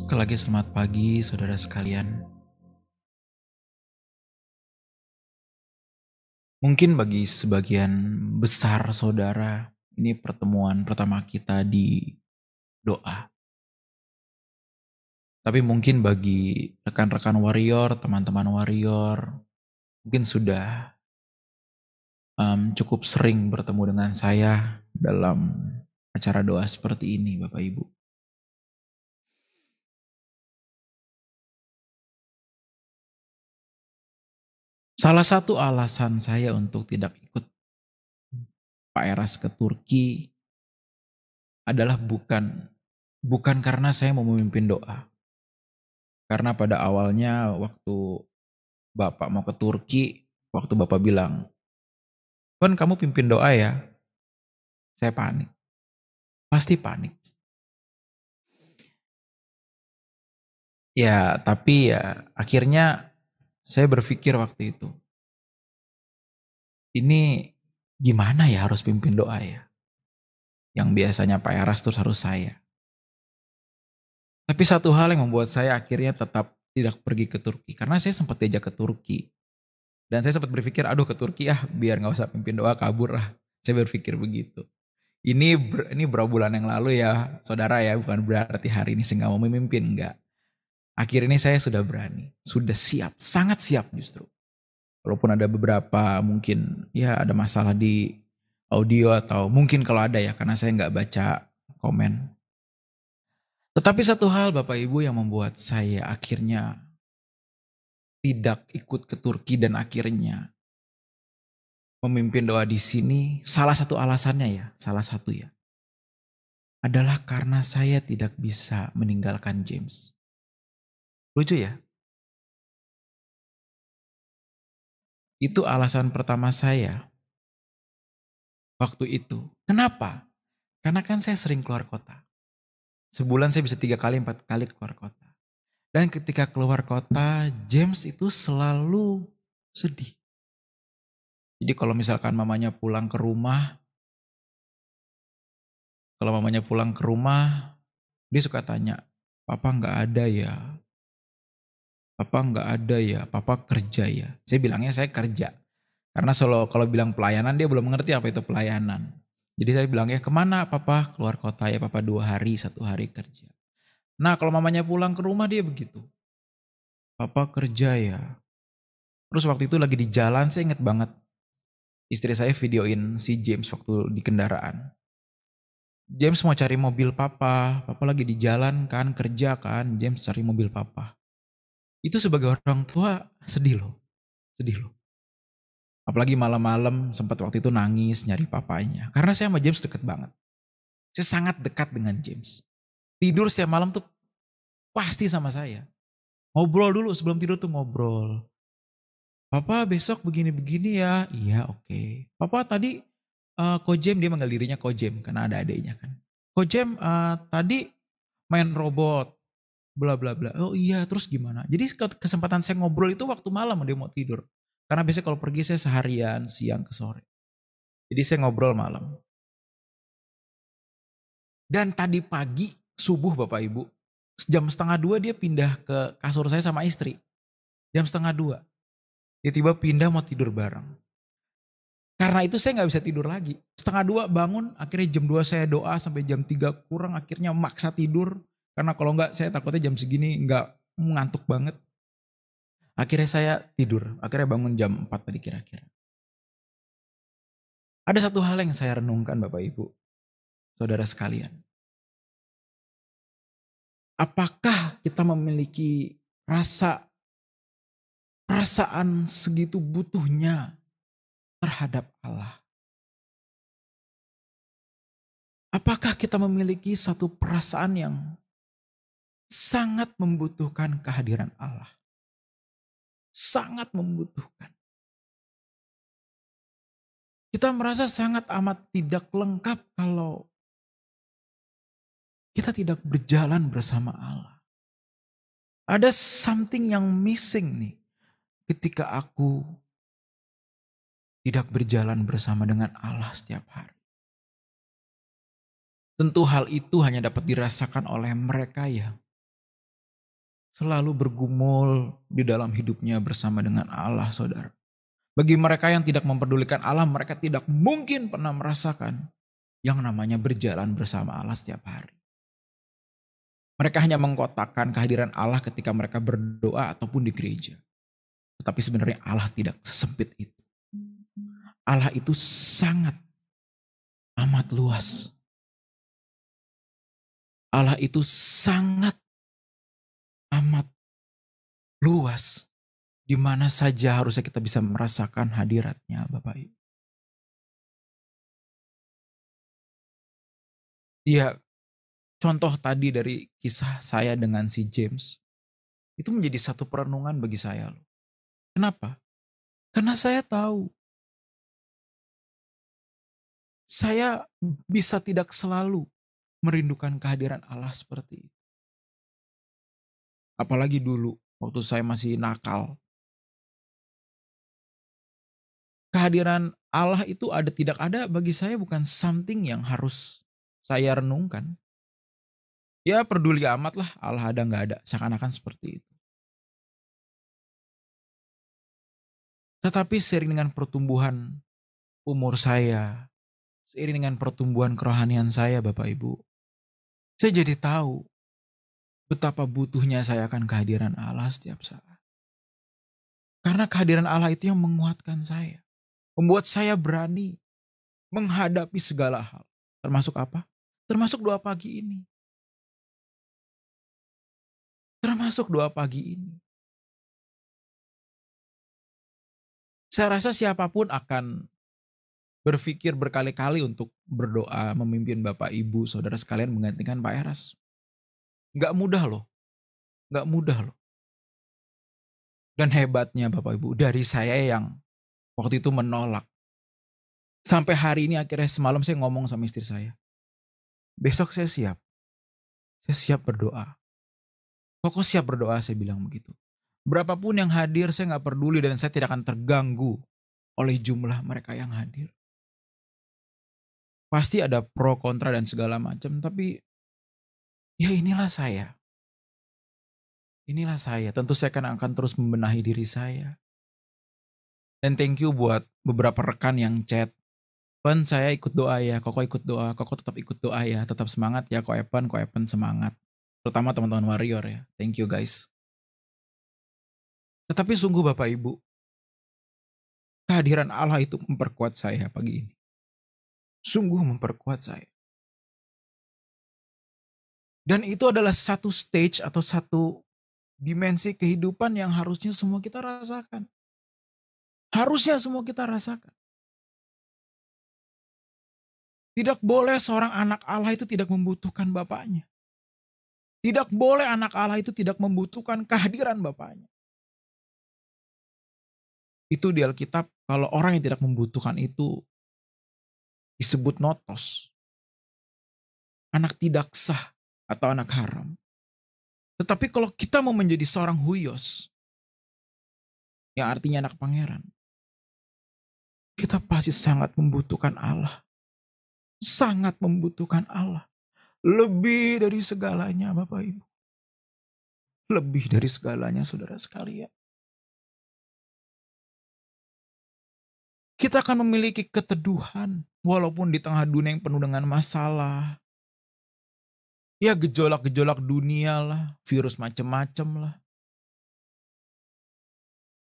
Sekali lagi selamat pagi saudara sekalian. Mungkin bagi sebagian besar saudara, ini pertemuan pertama kita di doa. Tapi mungkin bagi rekan-rekan warrior, teman-teman warrior, mungkin sudah cukup sering bertemu dengan saya dalam acara doa seperti ini Bapak Ibu. Salah satu alasan saya untuk tidak ikut Pak Eras ke Turki adalah bukan karena saya mau memimpin doa. Karena pada awalnya waktu Bapak mau ke Turki, waktu Bapak bilang, "Kon kamu pimpin doa ya." Saya panik. Pasti panik. Ya, tapi ya akhirnya saya berpikir waktu itu, ini gimana ya harus pimpin doa ya? Yang biasanya Pak Eras terus harus saya. Tapi satu hal yang membuat saya akhirnya tetap tidak pergi ke Turki. Karena saya sempat diajak ke Turki. Dan saya sempat berpikir, aduh ke Turki biar gak usah pimpin doa kabur lah. Saya berpikir begitu. Ini berapa bulan yang lalu ya, saudara ya, bukan berarti hari ini saya nggak mau memimpin, enggak. Akhir ini saya sudah berani, sudah siap, sangat siap justru. Walaupun ada beberapa mungkin ya ada masalah di audio atau mungkin kalau ada ya, karena saya nggak baca komen. Tetapi satu hal Bapak Ibu yang membuat saya akhirnya tidak ikut ke Turki dan akhirnya memimpin doa di sini, salah satu alasannya ya, salah satu ya, adalah karena saya tidak bisa meninggalkan James. Lucu ya? Itu alasan pertama saya waktu itu. Kenapa? Karena kan saya sering keluar kota. Sebulan saya bisa 3 kali, 4 kali keluar kota. Dan ketika keluar kota, James itu selalu sedih. Jadi kalau misalkan mamanya pulang ke rumah, dia suka tanya, "Papa nggak ada ya? Papa nggak ada ya? Papa kerja ya?" Saya bilangnya saya kerja. Karena kalau bilang pelayanan dia belum mengerti apa itu pelayanan. Jadi saya bilangnya kemana papa? Keluar kota ya papa 2 hari, 1 hari kerja. Nah kalau mamanya pulang ke rumah dia begitu. Papa kerja ya. Terus waktu itu lagi di jalan saya inget banget. Istri saya videoin si James waktu di kendaraan. James mau cari mobil papa. Papa lagi di jalan kan kerja kan. James cari mobil papa. Itu sebagai orang tua sedih loh. Sedih loh. Apalagi malam-malam sempat waktu itu nangis nyari papanya. Karena saya sama James deket banget. Saya sangat dekat dengan James. Tidur setiap malam tuh pasti sama saya. Ngobrol dulu sebelum tidur tuh ngobrol. Papa besok begini-begini ya. Iya oke. Papa tadi Kojem, dia manggil dirinya Kojem karena ada adiknya kan. Kojem tadi main robot. Bla bla bla. Oh iya terus gimana? Jadi kesempatan saya ngobrol itu waktu malam dia mau tidur. Karena biasanya kalau pergi saya seharian siang ke sore. Jadi saya ngobrol malam. Dan tadi pagi subuh Bapak Ibu, jam setengah 2 dia pindah ke kasur saya sama istri. Jam setengah 2. Dia tiba pindah mau tidur bareng. Karena itu saya gak bisa tidur lagi. Setengah 2 bangun, akhirnya jam 2 saya doa sampai jam 3 kurang, akhirnya maksa tidur. Karena kalau enggak saya takutnya jam segini enggak ngantuk banget. Akhirnya saya tidur, akhirnya bangun jam 4 tadi kira-kira. Ada satu hal yang saya renungkan Bapak Ibu, saudara sekalian. Apakah kita memiliki perasaan segitu butuhnya terhadap Allah? Apakah kita memiliki satu perasaan yang sangat membutuhkan kehadiran Allah? Sangat membutuhkan. Kita merasa sangat amat tidak lengkap kalau kita tidak berjalan bersama Allah. Ada something yang missing nih ketika aku tidak berjalan bersama dengan Allah setiap hari. Tentu hal itu hanya dapat dirasakan oleh mereka ya selalu bergumul di dalam hidupnya bersama dengan Allah, saudara. Bagi mereka yang tidak memperdulikan Allah, mereka tidak mungkin pernah merasakan yang namanya berjalan bersama Allah setiap hari. Mereka hanya mengkotakkan kehadiran Allah ketika mereka berdoa ataupun di gereja. Tetapi sebenarnya Allah tidak sesempit itu. Allah itu sangat amat luas. Allah itu sangat amat luas. Di mana saja harusnya kita bisa merasakan hadiratnya, Bapak Ibu. Ya, contoh tadi dari kisah saya dengan si James, itu menjadi satu perenungan bagi saya loh. Kenapa? Karena saya tahu, saya bisa tidak selalu merindukan kehadiran Allah seperti itu. Apalagi dulu, waktu saya masih nakal. Kehadiran Allah itu ada tidak ada bagi saya bukan something yang harus saya renungkan. Ya peduli amat lah Allah ada nggak ada, seakan-akan seperti itu. Tetapi seiring dengan pertumbuhan umur saya, seiring dengan pertumbuhan kerohanian saya Bapak Ibu, saya jadi tahu betapa butuhnya saya akan kehadiran Allah setiap saat. Karena kehadiran Allah itu yang menguatkan saya. Membuat saya berani menghadapi segala hal. Termasuk apa? Termasuk doa pagi ini. Termasuk doa pagi ini. Saya rasa siapapun akan berpikir berkali-kali untuk berdoa memimpin Bapak Ibu Saudara sekalian menggantikan Pak Eras. Gak mudah loh. Gak mudah loh. Dan hebatnya Bapak Ibu dari saya yang waktu itu menolak. Sampai hari ini akhirnya semalam saya ngomong sama istri saya. Besok saya siap. Saya siap berdoa. Kok siap berdoa saya bilang begitu. Berapapun yang hadir saya gak peduli dan saya tidak akan terganggu oleh jumlah mereka yang hadir. Pasti ada pro kontra dan segala macam, tapi ya inilah saya. Inilah saya. Tentu saya akan terus membenahi diri saya. Dan thank you buat beberapa rekan yang chat. Pen saya ikut doa ya, Koko ikut doa, Koko tetap ikut doa ya, tetap semangat ya Ko Epen semangat. Terutama teman-teman warrior ya. Thank you guys. Tetapi sungguh Bapak Ibu, kehadiran Allah itu memperkuat saya pagi ini. Sungguh memperkuat saya. Dan itu adalah satu stage atau satu dimensi kehidupan yang harusnya semua kita rasakan. Harusnya semua kita rasakan. Tidak boleh seorang anak Allah itu tidak membutuhkan bapaknya. Tidak boleh anak Allah itu tidak membutuhkan kehadiran bapaknya. Itu di Alkitab, kalau orang yang tidak membutuhkan itu disebut notos. Anak tidak sah atau anak haram. Tetapi kalau kita mau menjadi seorang huyos, yang artinya anak pangeran, kita pasti sangat membutuhkan Allah. Sangat membutuhkan Allah. Lebih dari segalanya Bapak Ibu. Lebih dari segalanya saudara sekalian. Kita akan memiliki keteduhan walaupun di tengah dunia yang penuh dengan masalah. Ya gejolak-gejolak dunia lah, virus macem-macem lah.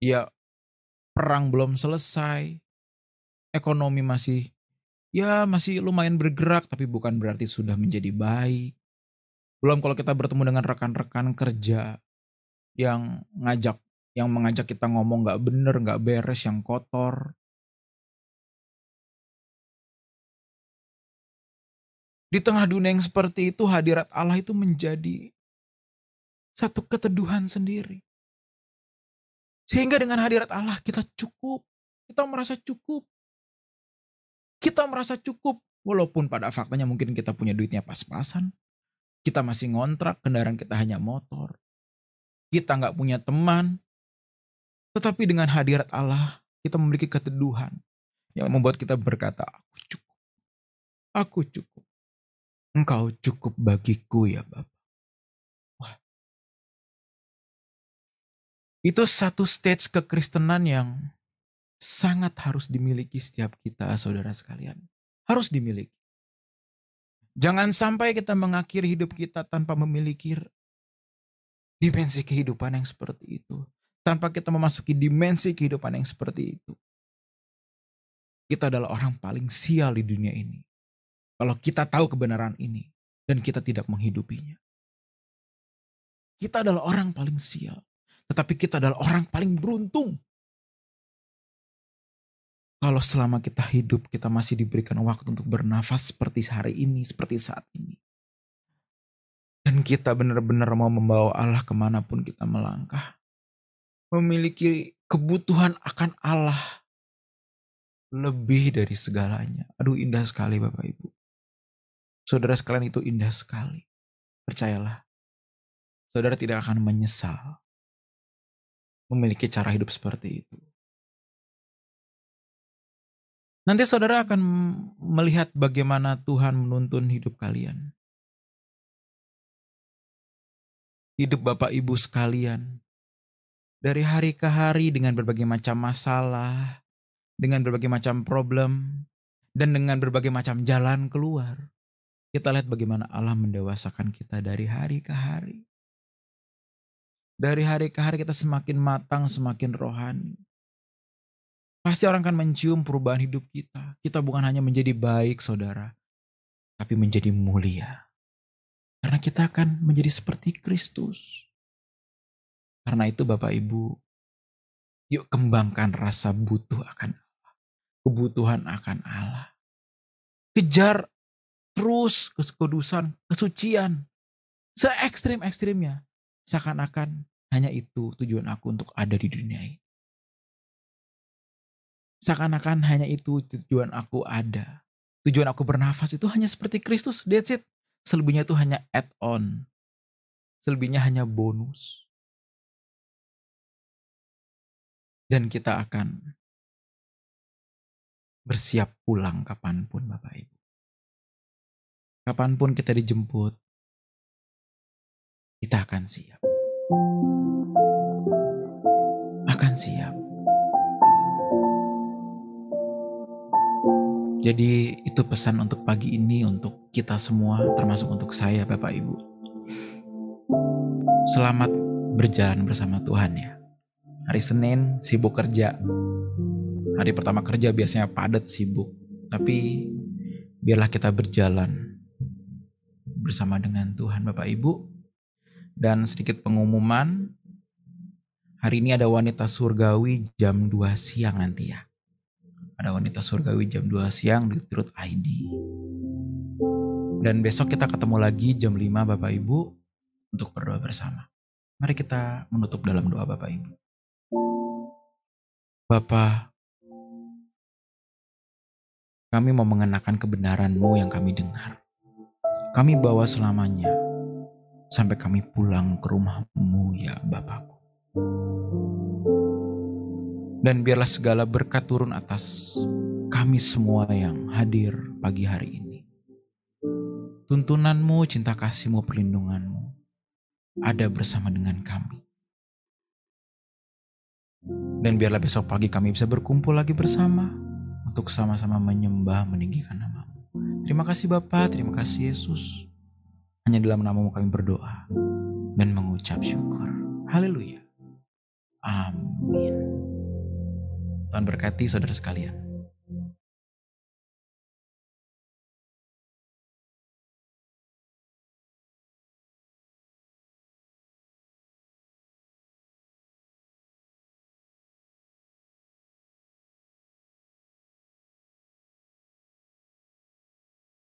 Ya perang belum selesai, ekonomi masih lumayan bergerak tapi bukan berarti sudah menjadi baik. Belum kalau kita bertemu dengan rekan-rekan kerja yang mengajak kita ngomong nggak bener, nggak beres, yang kotor. Di tengah dunia yang seperti itu, hadirat Allah itu menjadi satu keteduhan sendiri. Sehingga dengan hadirat Allah kita cukup. Kita merasa cukup. Kita merasa cukup. Walaupun pada faktanya mungkin kita punya duitnya pas-pasan. Kita masih ngontrak, kendaraan kita hanya motor. Kita nggak punya teman. Tetapi dengan hadirat Allah, kita memiliki keteduhan. Yang membuat kita berkata, aku cukup. Aku cukup. Engkau cukup bagiku ya Bapak. Wah, Itu satu stage kekristenan yang sangat harus dimiliki setiap kita, saudara sekalian. Harus dimiliki. Jangan sampai kita mengakhiri hidup kita tanpa memiliki dimensi kehidupan yang seperti itu. Tanpa kita memasuki dimensi kehidupan yang seperti itu. Kita adalah orang paling sial di dunia ini. Kalau kita tahu kebenaran ini dan kita tidak menghidupinya. Kita adalah orang paling sial. Tetapi kita adalah orang paling beruntung. Kalau selama kita hidup, kita masih diberikan waktu untuk bernafas seperti hari ini, seperti saat ini. Dan kita benar-benar mau membawa Allah kemanapun kita melangkah. Memiliki kebutuhan akan Allah. Lebih dari segalanya. Aduh, indah sekali Bapak Ibu. Saudara sekalian, itu indah sekali. Percayalah. Saudara tidak akan menyesal memiliki cara hidup seperti itu. Nanti saudara akan melihat bagaimana Tuhan menuntun hidup kalian. Hidup Bapak Ibu sekalian. Dari hari ke hari dengan berbagai macam masalah, dengan berbagai macam problem, dan dengan berbagai macam jalan keluar. Kita lihat bagaimana Allah mendewasakan kita dari hari ke hari. Dari hari ke hari kita semakin matang, semakin rohani. Pasti orang akan mencium perubahan hidup kita. Kita bukan hanya menjadi baik, saudara, tapi menjadi mulia. Karena kita akan menjadi seperti Kristus. Karena itu Bapak Ibu, yuk kembangkan rasa butuh akan Allah. Kebutuhan akan Allah. Kejar terus kekudusan, kesucian. Se-ekstrim-ekstrimnya. Seakan-akan hanya itu tujuan aku untuk ada di dunia ini. Seakan-akan hanya itu tujuan aku ada. Tujuan aku bernafas itu hanya seperti Kristus. That's it. Selebihnya itu hanya add-on. Selebihnya hanya bonus. Dan kita akan bersiap pulang kapanpun Bapak Ibu. Kapanpun kita dijemput, kita akan siap. Akan siap. Jadi itu pesan untuk pagi ini untuk kita semua, termasuk untuk saya Bapak Ibu. Selamat berjalan bersama Tuhan ya. Hari Senin sibuk kerja. Hari pertama kerja biasanya padat sibuk. Tapi biarlah kita berjalan bersama dengan Tuhan Bapak Ibu. Dan sedikit pengumuman. Hari ini ada wanita surgawi jam 2 siang nanti ya. Ada wanita surgawi jam 2 siang di Truth ID. Dan besok kita ketemu lagi jam 5 Bapak Ibu untuk berdoa bersama. Mari kita menutup dalam doa Bapak Ibu. Bapa, kami mau mengenakan kebenaran-Mu yang kami dengar. Kami bawa selamanya sampai kami pulang ke rumah-Mu ya Bapakku. Dan biarlah segala berkat turun atas kami semua yang hadir pagi hari ini. Tuntunan-Mu, cinta kasih-Mu, perlindungan-Mu ada bersama dengan kami. Dan biarlah besok pagi kami bisa berkumpul lagi bersama untuk sama-sama menyembah, meninggikan nama-Mu. Terima kasih Bapa, terima kasih Yesus. Hanya dalam nama-Mu kami berdoa dan mengucap syukur. Haleluya. Amin. Tuhan berkati saudara sekalian.